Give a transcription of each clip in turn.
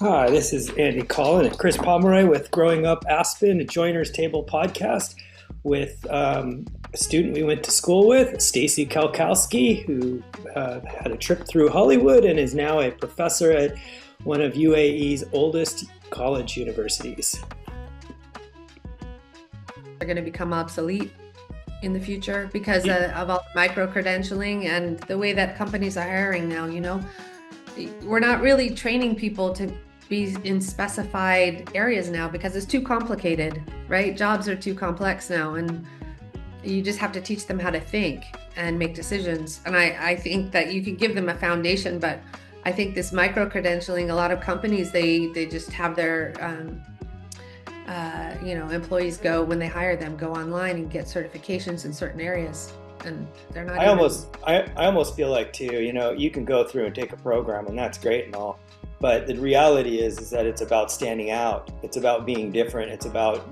Hi, this is Andy Collin and Chris Pomeroy with Growing Up Aspen, a Joiner's Table podcast with a student we went to school with, Stacey Kalkowski, who had a trip through Hollywood and is now a professor at one of UAE's oldest college universities. Are going to become obsolete in the future because of all the micro-credentialing and the way that companies are hiring now. We're not really training people to be in specified areas now because it's too complicated, right? Jobs are too complex now, and you just have to teach them how to think and make decisions. And I think that you can give them a foundation, but I think this micro-credentialing, a lot of companies, they just have their employees go, when they hire them, go online and get certifications in certain areas, and they're not. I almost feel like too, you can go through and take a program, and that's great and all, but the reality is that it's about standing out. It's about being different. It's about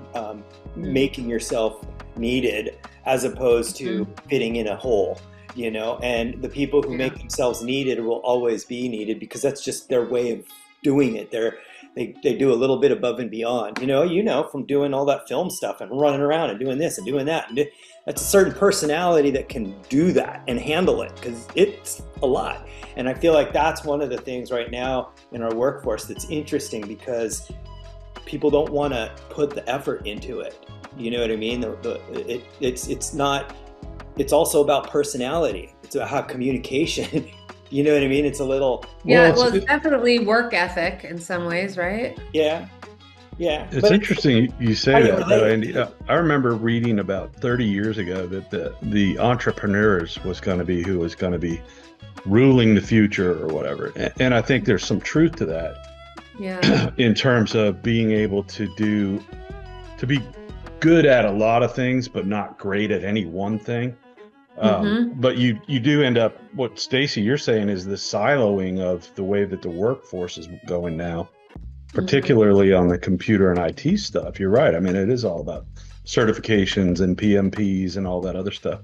making yourself needed as opposed to fitting in a hole. And the people who make themselves needed will always be needed because that's just their way of doing it. They do a little bit above and beyond, from doing all that film stuff and running around and doing this and doing that. And that's a certain personality that can do that and handle it, because it's a lot. And I feel like that's one of the things right now in our workforce that's interesting, because people don't want to put the effort into it. You know what I mean? It's also about personality. It's about how communication. You know what I mean? It's a little... it's definitely work ethic in some ways, right? Yeah. It's interesting you say that, though, Andy. I remember reading about 30 years ago that the entrepreneurs was going to be who was going to be ruling the future or whatever. And I think there's some truth to that. Yeah. In terms of being able to be good at a lot of things, but not great at any one thing. But you do end up, what Stacey, you're saying is the siloing of the way that the workforce is going now, particularly on the computer and IT stuff. You're right. I mean, it is all about certifications and PMPs and all that other stuff.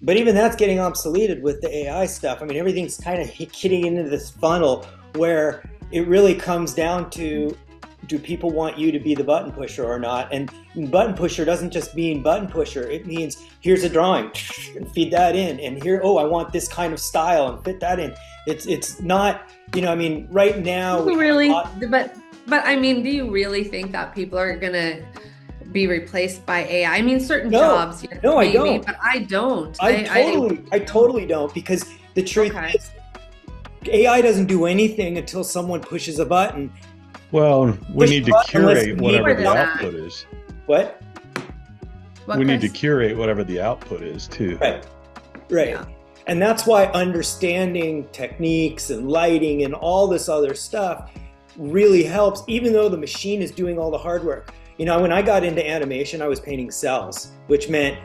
But even that's getting obsoleted with the AI stuff. I mean, everything's kind of hitting into this funnel where it really comes down to, do people want you to be the button pusher or not? And button pusher doesn't just mean button pusher. It means here's a drawing and feed that in, and here, I want this kind of style and fit that in. It's not, right now. But I mean, do you really think that people are gonna be replaced by AI? I mean, certain jobs. No, maybe, I don't. But I don't. I totally don't, because the truth is, AI doesn't do anything until someone pushes a button. Well, we need to curate whatever the output is. What? We need to curate whatever the output is too. Right. Yeah. And that's why understanding techniques and lighting and all this other stuff really helps, even though the machine is doing all the hard work. When I got into animation, I was painting cells, which meant,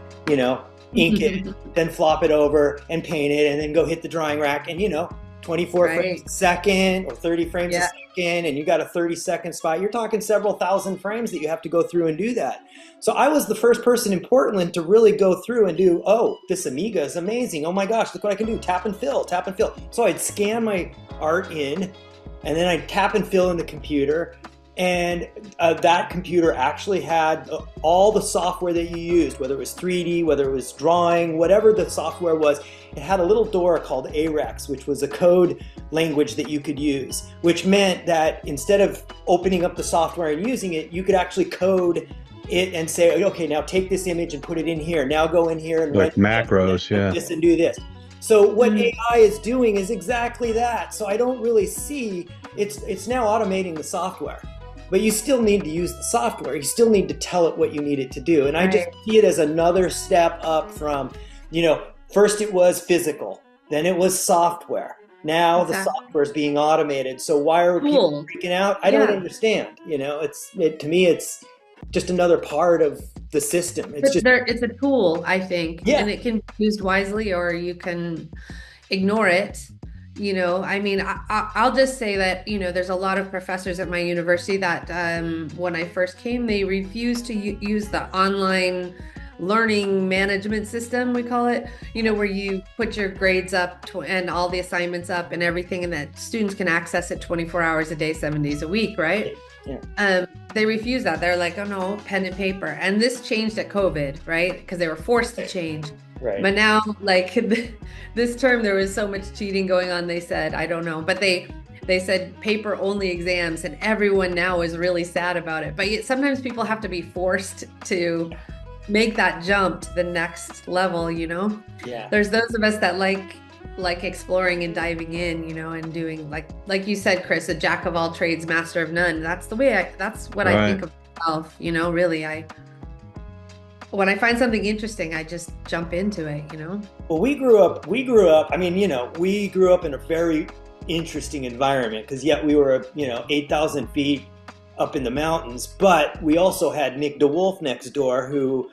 ink it, then flop it over and paint it, and then go hit the drawing rack and, 24 frames a second or 30 frames a second, and you got a 30-second spot. You're talking several thousand frames that you have to go through and do that. So I was the first person in Portland to really go through and do, this Amiga is amazing. Oh my gosh, look what I can do. Tap and fill. So I'd scan my art in, and then I'd tap and fill in the computer. And that computer actually had all the software that you used, whether it was 3D, whether it was drawing, whatever the software was. It had a little door called AREX, which was a code language that you could use, which meant that instead of opening up the software and using it, you could actually code it and say, okay, now take this image and put it in here. Now go in here and like macros, this and do this. So what AI is doing is exactly that. So I don't really see, it's now automating the software. But you still need to use the software. You still need to tell it what you need it to do. And I just see it as another step up from, first it was physical, then it was software. Now the software is being automated. So why are people freaking out? I don't understand. To me, it's just another part of the system. It's a tool, I think, and it can be used wisely, or you can ignore it. I'll just say that, there's a lot of professors at my university that when I first came, they refused to use the online learning management system, we call it, where you put your grades up and all the assignments up and everything, and that students can access it 24 hours a day, 7 days a week, right? Yeah. They refuse that. They're like, oh no, pen and paper. And this changed at COVID, right? Because they were forced to change. Right. But now, like this term, there was so much cheating going on. They said, I don't know, but they said paper only exams, and everyone now is really sad about it. But sometimes people have to be forced to make that jump to the next level, Yeah. There's those of us that like exploring and diving in, and doing like you said, Chris, a jack of all trades, master of none. That's the way that's what I think of myself, really. When I find something interesting, I just jump into it, Well, we grew up, I mean, we grew up in a very interesting environment, because yet we were, 8,000 feet up in the mountains, but we also had Nick DeWolf next door, who,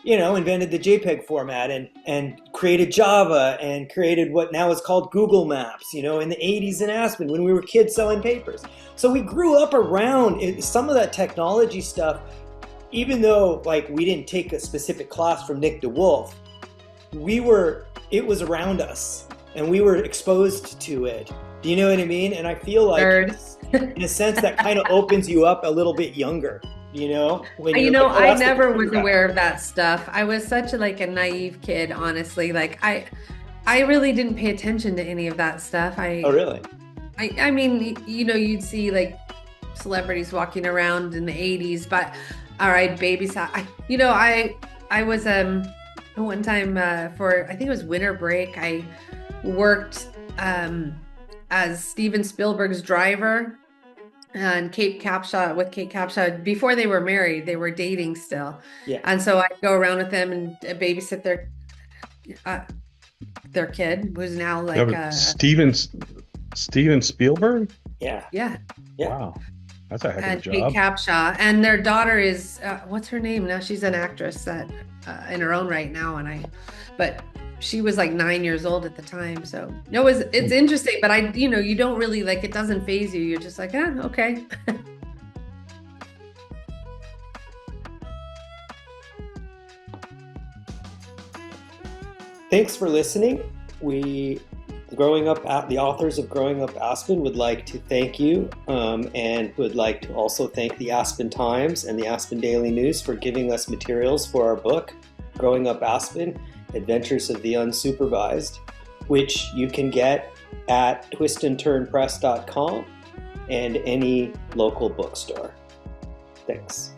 invented the JPEG format and created Java and created what now is called Google Maps, in the 80s in Aspen when we were kids selling papers. So we grew up around some of that technology stuff, even though we didn't take a specific class from Nick DeWolf. It was around us and we were exposed to it. Do you know what I mean? And I feel like in a sense that kind of opens you up a little bit younger. I never was aware of that stuff. I was such a naive kid, honestly. I really didn't pay attention to any of that stuff. Oh, really? I mean, you'd see celebrities walking around in the 80s, but all right, babysat. I was one time for, I think it was winter break, I worked as Steven Spielberg's driver and Kate Capshaw. Before they were married, they were dating still. Yeah. And so I'd go around with them and babysit their kid, who's now Steven Spielberg? Yeah. Yeah. Wow. That's a heck of a And job. Kate Capshaw. And their daughter is, what's her name? Now she's an actress that in her own right now. But she was 9 years old at the time. So no, it's interesting, but you don't really it doesn't faze you. You're just okay. Thanks for listening. The authors of Growing Up Aspen would like to thank you, and would like to also thank the Aspen Times and the Aspen Daily News for giving us materials for our book, Growing Up Aspen, Adventures of the Unsupervised, which you can get at twistandturnpress.com and any local bookstore. Thanks.